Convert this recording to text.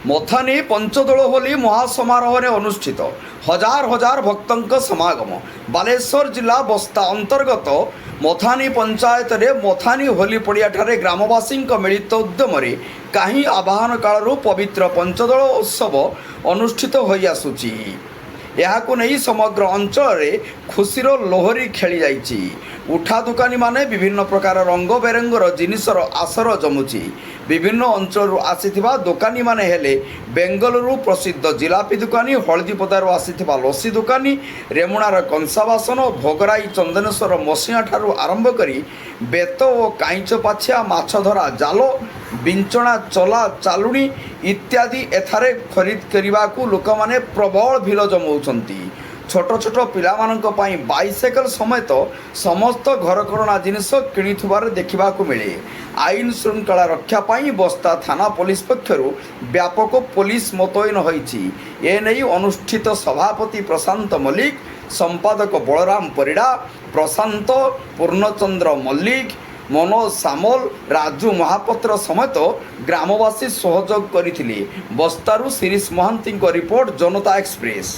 ମଥାନୀ ପଞ୍ଚଦୋଳ ହୋଲି ମହାସମାରୋହରେ ଅନୁଷ୍ଠିତ। ହଜାର ହଜାର ଭକ୍ତଙ୍କ ସମାଗମ। ବାଲେଶ୍ୱର ଜିଲ୍ଲା ବସ୍ତା ଅନ୍ତର୍ଗତ ମଥାନୀ ପଞ୍ଚାୟତରେ ମଥାନୀ ହୋଲି ପଡ଼ିଆଠାରେ ଗ୍ରାମବାସୀଙ୍କ ମିଳିତ ଉଦ୍ୟମରେ କାହିଁ ଆବାହନ କାଳରୁ ପବିତ୍ର ପଞ୍ଚଦୋଳ ଉତ୍ସବ ଅନୁଷ୍ଠିତ ହୋଇଆସୁଛି। ଏହାକୁ ନେଇ ସମଗ୍ର ଅଞ୍ଚଳରେ ଖୁସିର ଲହରୀ ଖେଳି ଯାଇଛି। ଉଠା ଦୋକାନୀମାନେ ବିଭିନ୍ନ ପ୍ରକାର ରଙ୍ଗ ବେରଙ୍ଗର ଜିନିଷର ଆସର ଜମୁଛି। ବିଭିନ୍ନ ଅଞ୍ଚଳରୁ ଆସିଥିବା ଦୋକାନୀମାନେ ହେଲେ ବେଙ୍ଗଲୁରୁ ପ୍ରସିଦ୍ଧ ଜିଲାପି ଦୋକାନୀ, ହଳଦୀପଦାରୁ ଆସିଥିବା ଲସି ଦୋକାନୀ, ରେମୁଣାର କଂସା ବାସନ, ଭୋଗରାଇ ଚନ୍ଦନେଶ୍ୱର ମସିଣା ଠାରୁ ଆରମ୍ଭ କରି ବେତ ଓ କାଇଁଚ ପାଛିଆ, ମାଛ ଧରା ଜାଲ, ବିଞ୍ଚଣା ଚଲା ଚାଲୁଣି ଇତ୍ୟାଦି ଏଠାରେ ଖରିଦ କରିବାକୁ ଲୋକମାନେ ପ୍ରବଳ ଭିଡ଼ ଜମାଉଛନ୍ତି। ଛୋଟ ଛୋଟ ପିଲାମାନଙ୍କ ପାଇଁ ବାଇସାଇକେଲ ସମେତ ସମସ୍ତ ଘରକରଣା ଜିନିଷ କିଣିଥିବାର ଦେଖିବାକୁ ମିଳେ। ଆଇନ ଶୃଙ୍ଖଳା ରକ୍ଷା ପାଇଁ ବସ୍ତା ଥାନା ପୋଲିସ ପକ୍ଷରୁ ବ୍ୟାପକ ପୋଲିସ ମୁତୟନ ହୋଇଛି। ଏନେଇ ଅନୁଷ୍ଠିତ ସଭାପତି ପ୍ରଶାନ୍ତ ମଲ୍ଲିକ, ସମ୍ପାଦକ ବଳରାମ ପରିଡ଼ା, ପ୍ରଶାନ୍ତ ପୂର୍ଣ୍ଣଚନ୍ଦ୍ର ମଲ୍ଲିକ, ମନୋଜ ସାମଲ, ରାଜୁ ମହାପାତ୍ର ସମେତ ଗ୍ରାମବାସୀ ସହଯୋଗ କରିଥିଲେ। ବସ୍ତାରୁ ଶିରିଷ ମହାନ୍ତିଙ୍କ ରିପୋର୍ଟ, ଜନତା ଏକ୍ସପ୍ରେସ।